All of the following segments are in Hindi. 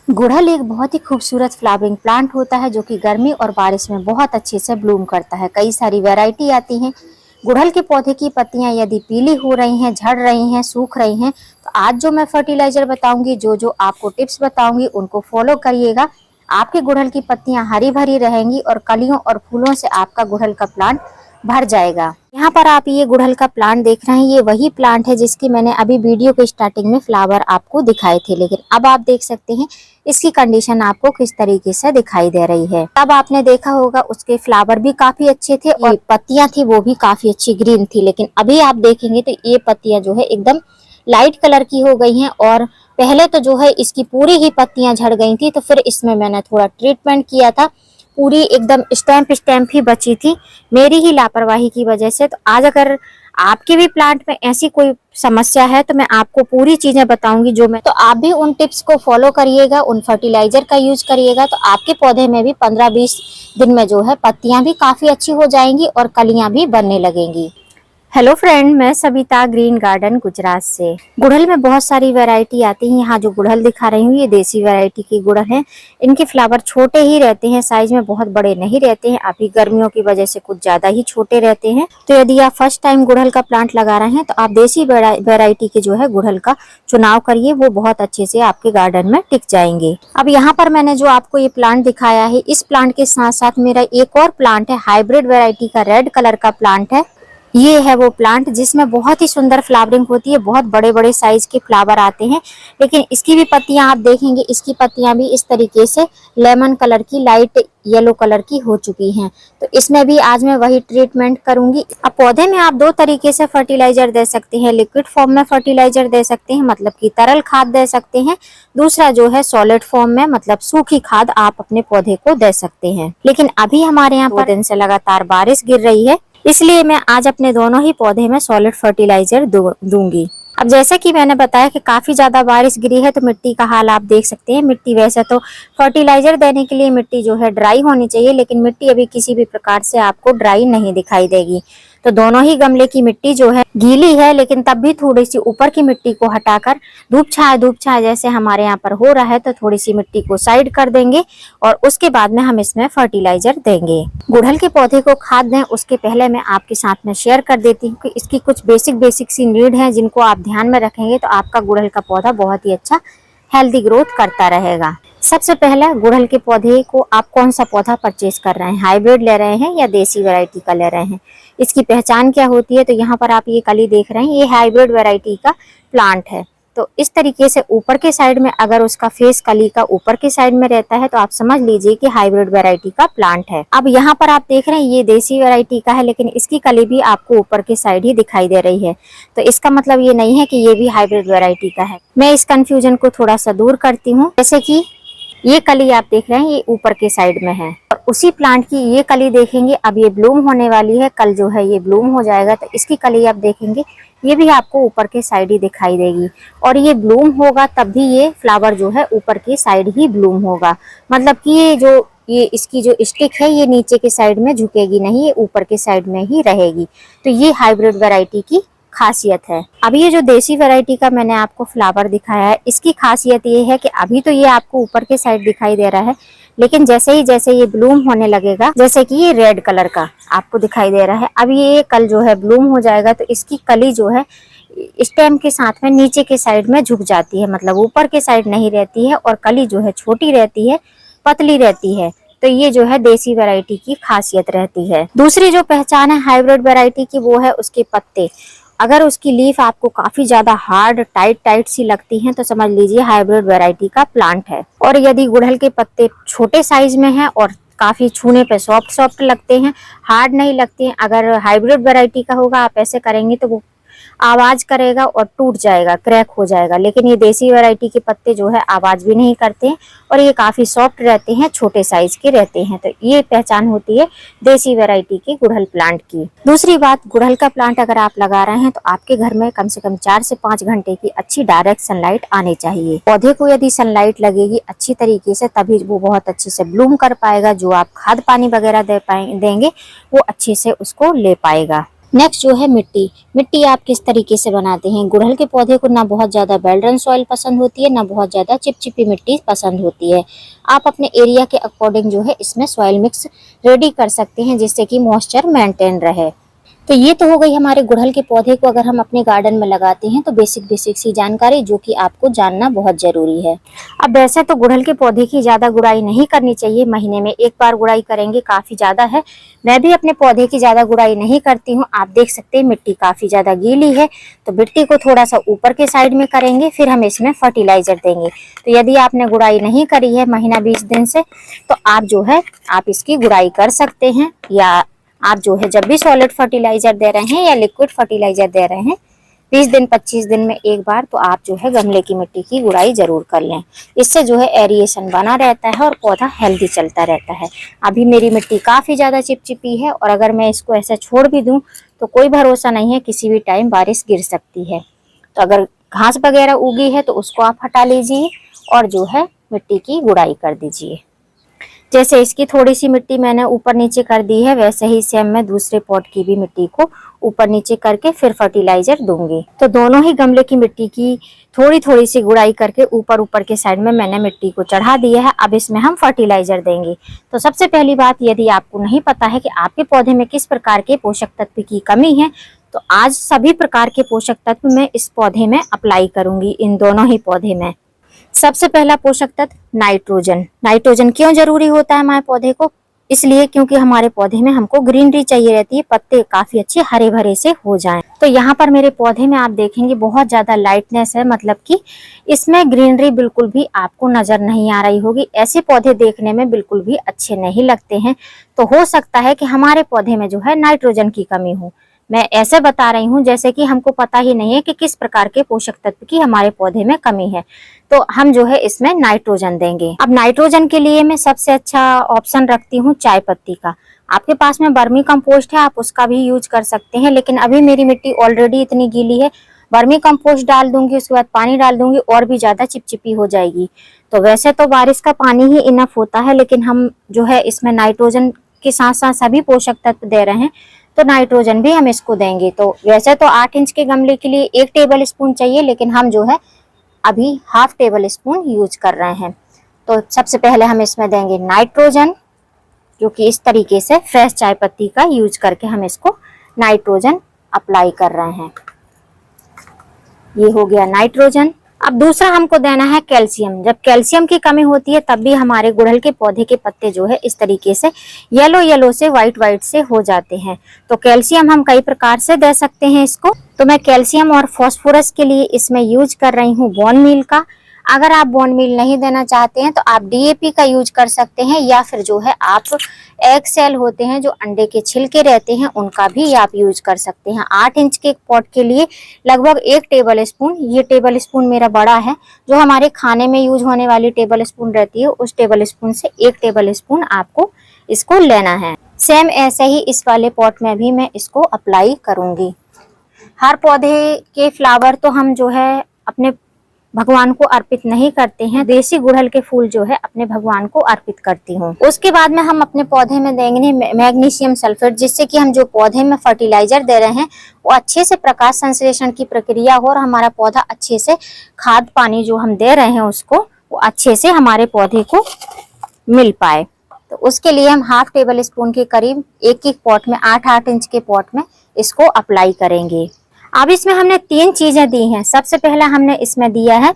गुड़हल एक बहुत ही खूबसूरत फ्लावरिंग प्लांट होता है जो कि गर्मी और बारिश में बहुत अच्छे से ब्लूम करता है। कई सारी वैरायटी आती हैं। गुड़हल के पौधे की पत्तियां यदि पीली हो रही हैं, झड़ रही हैं, सूख रही हैं, तो आज जो मैं फर्टिलाइजर बताऊंगी, जो आपको टिप्स बताऊंगी, उनको फॉलो करिएगा। आपके गुड़हल की पत्तियां हरी भरी रहेंगी और कलियों और फूलों से आपका गुड़हल का प्लांट भर जाएगा। यहाँ पर आप ये गुड़हल का प्लांट देख रहे हैं, ये वही प्लांट है जिसकी मैंने अभी वीडियो के स्टार्टिंग में फ्लावर आपको दिखाए थे, लेकिन अब आप देख सकते हैं इसकी कंडीशन आपको किस तरीके से दिखाई दे रही है। तब आपने देखा होगा उसके फ्लावर भी काफी अच्छे थे और पत्तियां थी वो भी काफी अच्छी ग्रीन थी, लेकिन अभी आप देखेंगे तो ये पत्तियां जो है एकदम लाइट कलर की हो गई हैं। और पहले तो जो है इसकी पूरी ही पत्तियां झड़ गई थी, तो फिर इसमें मैंने थोड़ा ट्रीटमेंट किया था, पूरी एकदम स्टैम्प ही बची थी मेरी ही लापरवाही की वजह से। तो आज अगर आपके भी प्लांट में ऐसी कोई समस्या है तो मैं आपको पूरी चीजें बताऊंगी तो आप भी उन टिप्स को फॉलो करिएगा, उन फर्टिलाइजर का यूज करिएगा, तो आपके पौधे में भी 15-20 दिन में जो है पत्तियां भी काफी अच्छी हो जाएंगी और कलियां भी बनने लगेंगी। हेलो फ्रेंड, मैं सविता ग्रीन गार्डन गुजरात से। गुड़हल में बहुत सारी वैरायटी आती है। यहाँ जो गुड़हल दिखा रही हूँ ये देसी वैरायटी की गुड़हल है। इनके फ्लावर छोटे ही रहते हैं, साइज में बहुत बड़े नहीं रहते हैं। अभी गर्मियों की वजह से कुछ ज्यादा ही छोटे रहते हैं। तो यदि आप फर्स्ट टाइम गुड़हल का प्लांट लगा रहे हैं तो आप देसी वैरायटी के जो है गुड़हल का चुनाव करिए, वो बहुत अच्छे से आपके गार्डन में टिक जाएंगे। अब यहाँ पर मैंने जो आपको ये प्लांट दिखाया है, इस प्लांट के साथ साथ मेरा एक और प्लांट है, हाइब्रिड वैरायटी का रेड कलर का प्लांट है। ये है वो प्लांट जिसमें बहुत ही सुंदर फ्लावरिंग होती है, बहुत बड़े बड़े साइज के फ्लावर आते हैं। लेकिन इसकी भी पत्तियां आप देखेंगे, इसकी पत्तियां भी इस तरीके से लेमन कलर की, लाइट येलो कलर की हो चुकी हैं। तो इसमें भी आज मैं वही ट्रीटमेंट करूंगी। अब पौधे में आप दो तरीके से फर्टिलाइजर दे सकते हैं, लिक्विड फॉर्म में फर्टिलाइजर दे सकते हैं, मतलब कि तरल खाद दे सकते हैं। दूसरा जो है सॉलिड फॉर्म में, मतलब सूखी खाद आप अपने पौधे को दे सकते हैं। लेकिन अभी हमारे यहाँ 2 दिन से लगातार बारिश गिर रही है, इसलिए मैं आज अपने दोनों ही पौधे में सॉलिड फर्टिलाइजर दूंगी। अब जैसे कि मैंने बताया कि काफी ज्यादा बारिश गिरी है, तो मिट्टी का हाल आप देख सकते हैं। मिट्टी वैसे तो फर्टिलाइजर देने के लिए मिट्टी जो है ड्राई होनी चाहिए, लेकिन मिट्टी अभी किसी भी प्रकार से आपको ड्राई नहीं दिखाई देगी। तो दोनों ही गमले की मिट्टी जो है गीली है, लेकिन तब भी थोड़ी सी ऊपर की मिट्टी को हटाकर धूप छाया जैसे हमारे यहाँ पर हो रहा है, तो थोड़ी सी मिट्टी को साइड कर देंगे और उसके बाद में हम इसमें फर्टिलाइजर देंगे। गुड़हल के पौधे को खाद दें उसके पहले मैं आपके साथ में शेयर कर देती हूँ कि इसकी कुछ बेसिक सी नीड है, जिनको आप ध्यान में रखेंगे तो आपका गुड़हल का पौधा बहुत ही अच्छा हेल्दी ग्रोथ करता रहेगा। सबसे पहले गुड़हल के पौधे को आप कौन सा पौधा परचेज कर रहे हैं, हाइब्रिड ले रहे हैं या देसी वैरायटी का ले रहे हैं, इसकी पहचान क्या होती है। तो यहाँ पर आप ये कली देख रहे हैं, ये हाइब्रिड वैरायटी का प्लांट है। तो इस तरीके से ऊपर के साइड में अगर उसका फेस कली का ऊपर के साइड में रहता है तो आप समझ लीजिए कि हाइब्रिड वैरायटी का प्लांट है। अब यहाँ पर आप देख रहे हैं ये देसी वैरायटी का है, लेकिन इसकी कली भी आपको ऊपर के साइड ही दिखाई दे रही है। तो इसका मतलब ये नहीं है कि ये भी हाइब्रिड वैरायटी का है। मैं इस कंफ्यूजन को थोड़ा सा दूर करती हूँ। जैसे कि ये कली आप देख रहे हैं ये ऊपर के साइड में है, और उसी प्लांट की ये कली देखेंगे, अब ये ब्लूम होने वाली है, कल जो है ये ब्लूम हो जाएगा। तो इसकी कली आप देखेंगे ये भी आपको ऊपर के साइड ही दिखाई देगी, और ये ब्लूम होगा तब भी ये फ्लावर जो है ऊपर की साइड ही ब्लूम होगा। मतलब कि ये इसकी जो स्टिक है ये नीचे के साइड में झुकेगी नहीं, ये ऊपर के साइड में ही रहेगी। तो ये हाइब्रिड वैरायटी की खासियत है। अभी ये जो देसी वैरायटी का मैंने आपको फ्लावर दिखाया है, इसकी खासियत ये है कि अभी तो ये आपको ऊपर के साइड दिखाई दे रहा है, लेकिन जैसे ये ब्लूम होने लगेगा, जैसे कि ये रेड कलर का आपको दिखाई दे रहा है, अब ये कल जो है ब्लूम हो जाएगा तो इसकी कली जो है स्टेम के साथ में नीचे के साइड में झुक जाती है, मतलब ऊपर के साइड नहीं रहती है, और कली जो है छोटी रहती है, पतली रहती है। तो ये जो है देसी वैरायटी की खासियत रहती है। दूसरी जो पहचान है हाइब्रिड वैरायटी की वो है उसके पत्ते। अगर उसकी लीफ आपको काफी ज्यादा हार्ड टाइट सी लगती हैं तो समझ लीजिए हाइब्रिड वैरायटी का प्लांट है। और यदि गुड़हल के पत्ते छोटे साइज में हैं और काफी छूने पे सॉफ्ट लगते हैं, हार्ड नहीं लगते हैं, अगर हाइब्रिड वैरायटी का होगा आप ऐसे करेंगे तो वो आवाज करेगा और टूट जाएगा, क्रैक हो जाएगा। लेकिन ये देसी वैरायटी के पत्ते जो है आवाज भी नहीं करते हैं और ये काफी सॉफ्ट रहते हैं, छोटे साइज के रहते हैं। तो ये पहचान होती है देसी वैरायटी के गुड़हल प्लांट की। दूसरी बात, गुड़हल का प्लांट अगर आप लगा रहे हैं तो आपके घर में कम से कम 4 से 5 घंटे की अच्छी डायरेक्ट सनलाइट आनी चाहिए। पौधे को यदि सनलाइट लगेगी अच्छी तरीके से तभी वो बहुत अच्छे से ब्लूम कर पाएगा। जो आप खाद पानी वगैरह देंगे वो अच्छे से उसको ले पाएगा। नेक्स्ट जो है मिट्टी आप किस तरीके से बनाते हैं। गुड़हल के पौधे को ना बहुत ज़्यादा बेल्डन सॉइल पसंद होती है, ना बहुत ज़्यादा चिपचिपी मिट्टी पसंद होती है। आप अपने एरिया के अकॉर्डिंग जो है इसमें सॉइल मिक्स रेडी कर सकते हैं जिससे कि मॉइस्चर मेंटेन रहे। तो ये तो हो गई हमारे गुड़हल के पौधे को अगर हम अपने गार्डन में लगाते हैं तो बेसिक सी जानकारी जो कि आपको जानना बहुत जरूरी है। अब वैसे तो गुड़हल के पौधे की ज्यादा गुड़ाई नहीं करनी चाहिए, महीने में एक बार गुड़ाई करेंगे काफी ज्यादा है। मैं भी अपने पौधे की ज्यादा गुड़ाई नहीं करती हूँ। आप देख सकते हैं मिट्टी काफी ज्यादा गीली है, तो मिट्टी को थोड़ा सा ऊपर के साइड में करेंगे, फिर हम इसमें फर्टिलाइजर देंगे। तो यदि आपने गुड़ाई नहीं करी है महीना 20 दिन से, तो आप जो है आप इसकी गुड़ाई कर सकते हैं। या आप जो है जब भी सॉलिड फर्टिलाइजर दे रहे हैं या लिक्विड फर्टिलाइजर दे रहे हैं 20 दिन 25 दिन में एक बार, तो आप जो है गमले की मिट्टी की गुड़ाई जरूर कर लें। इससे जो है एरिएशन बना रहता है और पौधा हेल्दी चलता रहता है। अभी मेरी मिट्टी काफी ज्यादा चिपचिपी है और अगर मैं इसको ऐसे छोड़ भी दूं तो कोई भरोसा नहीं है, किसी भी टाइम बारिश गिर सकती है। तो अगर घास वगैरह उगी है तो उसको आप हटा लीजिए और जो है मिट्टी की गुड़ाई कर दीजिए। जैसे इसकी थोड़ी सी मिट्टी मैंने ऊपर नीचे कर दी है, वैसे ही सेम मैं दूसरे पॉट की भी मिट्टी को ऊपर नीचे करके फिर फर्टिलाइजर दूंगी। तो दोनों ही गमले की मिट्टी की थोड़ी थोड़ी सी गुड़ाई करके ऊपर ऊपर के साइड में मैंने मिट्टी को चढ़ा दिया है। अब इसमें हम फर्टिलाइजर देंगे। तो सबसे पहली बात, यदि आपको नहीं पता है कि आपके पौधे में किस प्रकार के पोषक तत्व की कमी है, तो आज सभी प्रकार के पोषक तत्व मैं इस पौधे में अप्लाई करूंगी, इन दोनों ही पौधे में। सबसे पहला पोषक तत्व नाइट्रोजन। नाइट्रोजन क्यों जरूरी होता है हमारे पौधे को? इसलिए क्योंकि हमारे पौधे में हमको ग्रीनरी चाहिए रहती है, पत्ते काफी अच्छे हरे भरे से हो जाएं। तो यहाँ पर मेरे पौधे में आप देखेंगे बहुत ज्यादा लाइटनेस है, मतलब कि इसमें ग्रीनरी बिल्कुल भी आपको नजर नहीं आ रही होगी। ऐसे पौधे देखने में बिल्कुल भी अच्छे नहीं लगते हैं। तो हो सकता है कि हमारे पौधे में जो है नाइट्रोजन की कमी हो। मैं ऐसे बता रही हूँ जैसे कि हमको पता ही नहीं है कि किस प्रकार के पोषक तत्व की हमारे पौधे में कमी है, तो हम जो है इसमें नाइट्रोजन देंगे। अब नाइट्रोजन के लिए मैं सबसे अच्छा ऑप्शन रखती हूँ चाय पत्ती का। आपके पास में वर्मी कंपोस्ट है, आप उसका भी यूज कर सकते हैं, लेकिन अभी मेरी मिट्टी ऑलरेडी इतनी गीली है, वर्मी कंपोस्ट डाल दूंगी उसके बाद पानी डाल दूंगी और भी ज्यादा चिपचिपी हो जाएगी। तो वैसे तो बारिश का पानी ही इनफ होता है, लेकिन हम जो है इसमें नाइट्रोजन के साथ साथ सभी पोषक तत्व दे रहे हैं, तो नाइट्रोजन भी हम इसको देंगे। तो वैसे तो 8 इंच के गमले के लिए 1 टेबल स्पून चाहिए, लेकिन हम जो है अभी हाफ टेबल स्पून यूज कर रहे हैं। तो सबसे पहले हम इसमें देंगे नाइट्रोजन, जो कि इस तरीके से फ्रेश चाय पत्ती का यूज करके हम इसको नाइट्रोजन अप्लाई कर रहे हैं। ये हो गया नाइट्रोजन। अब दूसरा हमको देना है कैल्शियम। जब कैल्शियम की कमी होती है तब भी हमारे गुड़हल के पौधे के पत्ते जो है इस तरीके से येलो येलो से व्हाइट से हो जाते हैं। तो कैल्शियम हम कई प्रकार से दे सकते हैं इसको। तो मैं कैल्शियम और फास्फोरस के लिए इसमें यूज कर रही हूँ बोन मील का। अगर आप बोन मील नहीं देना चाहते हैं तो आप डीएपी का यूज कर सकते हैं, या फिर जो है आप एग सेल होते हैं जो अंडे के छिलके रहते हैं उनका भी आप यूज कर सकते हैं। 8 इंच के पॉट के लिए लगभग 1 टेबल स्पून, ये टेबल स्पून मेरा बड़ा है, जो हमारे खाने में यूज होने वाली टेबल स्पून रहती है उस टेबल स्पून से 1 टेबल स्पून आपको इसको लेना है। सेम ऐसे ही इस वाले पॉट में भी मैं इसको अप्लाई करूंगी। हर पौधे के फ्लावर तो हम जो है अपने भगवान को अर्पित नहीं करते हैं, देसी गुड़हल के फूल जो है अपने भगवान को अर्पित करती हूँ। उसके बाद में हम अपने पौधे में देंगे मैग्नीशियम सल्फेट, जिससे कि हम जो पौधे में फर्टिलाइजर दे रहे हैं वो अच्छे से प्रकाश संश्लेषण की प्रक्रिया हो और हमारा पौधा अच्छे से खाद पानी जो हम दे रहे हैं उसको वो अच्छे से हमारे पौधे को मिल पाए। तो उसके लिए हम हाफ टेबल स्पून के करीब एक पॉट में 8-8 इंच के पॉट में इसको अप्लाई करेंगे। अब इसमें हमने 3 चीजें दी हैं। सबसे पहला हमने इसमें दिया है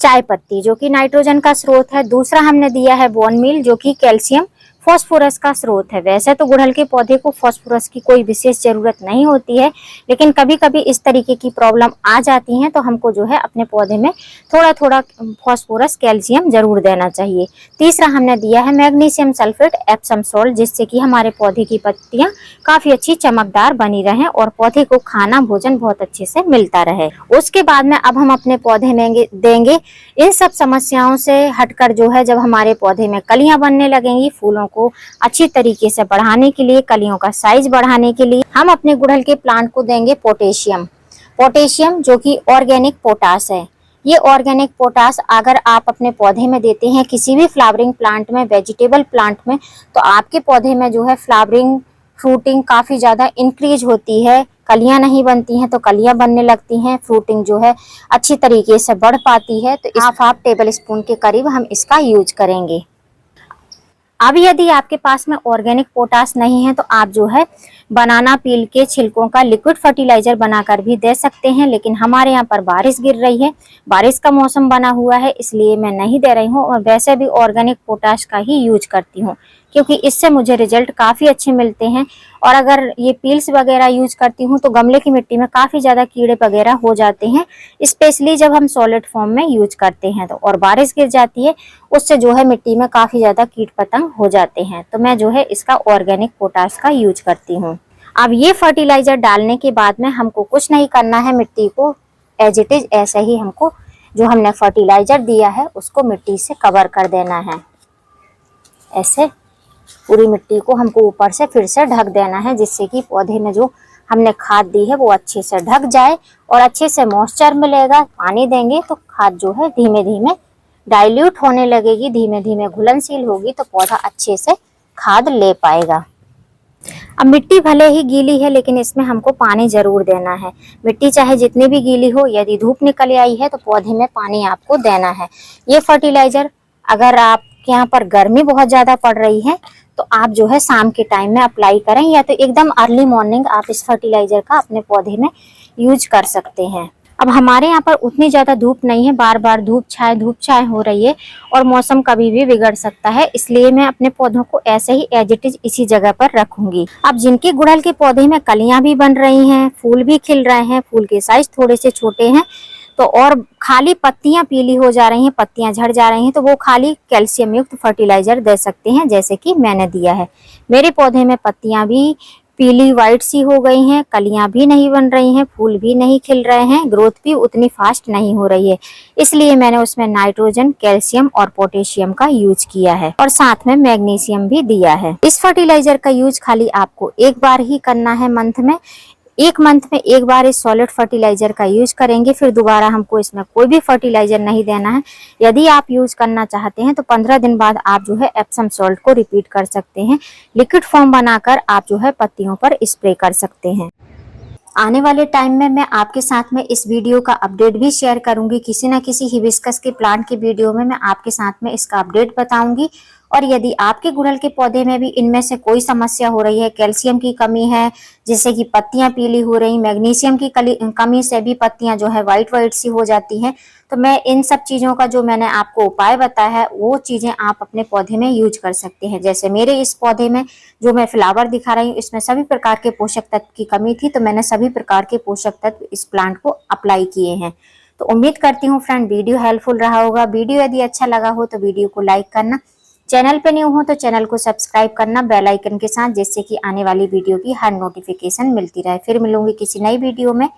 चाय पत्ती जो कि नाइट्रोजन का स्रोत है। दूसरा हमने दिया है बोन मील जो कि कैल्शियम फास्फोरस का स्रोत है। वैसे तो गुड़हल के पौधे को फास्फोरस की कोई विशेष जरूरत नहीं होती है, लेकिन कभी कभी इस तरीके की प्रॉब्लम आ जाती है तो हमको जो है अपने पौधे में थोड़ा थोड़ा फास्फोरस कैल्शियम जरूर देना चाहिए। तीसरा हमने दिया है मैग्नीशियम सल्फेट एप्सम सॉल्ट, जिससे कि हमारे पौधे की पत्तियां काफी अच्छी चमकदार बनी रहें और पौधे को खाना भोजन बहुत अच्छे से मिलता रहे। उसके बाद में अब हम अपने पौधे में देंगे इन सब समस्याओं से हटकर जो है जब हमारे पौधे में कलियां बनने लगेंगी, फूलों को अच्छी तरीके से बढ़ाने के लिए, कलियों का साइज बढ़ाने के लिए हम अपने गुड़हल के प्लांट को देंगे पोटेशियम जो कि ऑर्गेनिक पोटास है। ये ऑर्गेनिक पोटास अगर आप अपने पौधे में देते हैं किसी भी फ्लावरिंग प्लांट में, वेजिटेबल प्लांट में, तो आपके पौधे में जो है फ्लावरिंग फ्रूटिंग काफी ज्यादा इंक्रीज होती है, कलियां नहीं बनती हैं तो कलियां बनने लगती हैं, फ्रूटिंग जो है अच्छी तरीके से बढ़ पाती है। तो हाफ टेबल स्पून के करीब हम इसका यूज करेंगे। अब यदि आपके पास में ऑर्गेनिक पोटाश नहीं है तो आप जो है बनाना पील के छिलकों का लिक्विड फर्टिलाइजर बनाकर भी दे सकते हैं, लेकिन हमारे यहाँ पर बारिश गिर रही है, बारिश का मौसम बना हुआ है, इसलिए मैं नहीं दे रही हूँ और वैसे भी ऑर्गेनिक पोटाश का ही यूज करती हूँ, क्योंकि इससे मुझे रिजल्ट काफी अच्छे मिलते हैं। और अगर ये पील्स वगैरह यूज करती हूँ तो गमले की मिट्टी में काफी ज्यादा कीड़े वगैरह हो जाते हैं, स्पेशली जब हम सॉलिड फॉर्म में यूज करते हैं तो, और बारिश गिर जाती है उससे जो है मिट्टी में काफी ज्यादा कीट पतंग हो जाते हैं। तो मैं जो है इसका ऑर्गेनिक पोटाश का यूज करती हूँ। अब ये फर्टिलाइजर डालने के बाद में हमको कुछ नहीं करना है, मिट्टी को एज इट इज ऐसे ही हमको जो हमने फर्टिलाइजर दिया है उसको मिट्टी से कवर कर देना है। ऐसे पूरी मिट्टी को हमको ऊपर से फिर से ढक देना है, जिससे कि पौधे में जो हमने खाद दी है वो अच्छे से ढक जाए और अच्छे से मॉइस्चर मिलेगा। पानी देंगे तो खाद जो है धीमे धीमे डाइल्यूट होने लगेगी, धीमे धीमे घुलनशील होगी तो पौधा अच्छे से खाद ले पाएगा। अब मिट्टी भले ही गीली है लेकिन इसमें हमको पानी जरूर देना है। मिट्टी चाहे जितनी भी गीली हो, यदि धूप निकल आई है तो पौधे में पानी आपको देना है। ये फर्टिलाइजर अगर आपके यहाँ पर गर्मी बहुत ज्यादा पड़ रही है तो आप जो है शाम के टाइम में अप्लाई करें, या तो एकदम अर्ली मॉर्निंग आप इस फर्टिलाइजर का अपने पौधे में यूज कर सकते हैं। अब हमारे यहाँ पर उतनी ज्यादा धूप नहीं है, बार बार धूप छाए हो रही है और मौसम कभी भी बिगड़ सकता है, इसलिए मैं अपने पौधों को ऐसे ही एज इट इज इसी जगह पर रखूंगी। अब जिनके गुड़हल के पौधे में कलियां भी बन रही हैं, फूल भी खिल रहे हैं, फूल के साइज थोड़े से छोटे हैं तो और खाली पत्तियां पीली हो जा रही हैं, पत्तियां झड़ जा रही हैं, तो वो खाली कैल्शियम युक्त फर्टिलाइजर दे सकते हैं, जैसे कि मैंने दिया है। मेरे पौधे में पत्तियां भी पीली वाइट सी हो गई हैं, कलियां भी नहीं बन रही हैं, फूल भी नहीं खिल रहे हैं, ग्रोथ भी उतनी फास्ट नहीं हो रही है, इसलिए मैंने उसमें नाइट्रोजन, कैल्शियम और पोटेशियम का यूज किया है और साथ में मैग्नीशियम भी दिया है। इस फर्टिलाइजर का यूज खाली आपको एक बार ही करना है मंथ में। एक मंथ में एक बार इस सॉलिड फर्टिलाइजर का यूज करेंगे, फिर दोबारा हमको इसमें कोई भी फर्टिलाइजर नहीं देना है। यदि आप यूज करना चाहते हैं तो 15 दिन बाद आप जो है एप्सम सॉल्ट को रिपीट कर सकते हैं, लिक्विड फॉर्म बनाकर आप जो है पत्तियों पर स्प्रे कर सकते हैं। आने वाले टाइम में मैं आपके साथ में इस वीडियो का अपडेट भी शेयर करूंगी, किसी न किसी हिबिस्कस के प्लांट की वीडियो में मैं आपके साथ में इसका अपडेट बताऊंगी। और यदि आपके गुड़हल के पौधे में भी इनमें से कोई समस्या हो रही है, कैल्शियम की कमी है जिससे कि पत्तियां पीली हो रही, मैग्नीशियम की कमी से भी पत्तियां जो है वाइट सी हो जाती हैं, तो मैं इन सब चीजों का जो मैंने आपको उपाय बताया है वो चीजें आप अपने पौधे में यूज कर सकते हैं। जैसे मेरे इस पौधे में जो मैं फ्लावर दिखा रही हूँ इसमें सभी प्रकार के पोषक तत्व की कमी थी, तो मैंने सभी प्रकार के पोषक तत्व इस प्लांट को अप्लाई किए हैं। तो उम्मीद करती हूँ फ्रेंड वीडियो हेल्पफुल रहा होगा। वीडियो यदि अच्छा लगा हो तो वीडियो को लाइक करना, चैनल पे न्यू हो तो चैनल को सब्सक्राइब करना बेल आइकन के साथ, जिससे कि आने वाली वीडियो की हर नोटिफिकेशन मिलती रहे। फिर मिलूंगी किसी नई वीडियो में।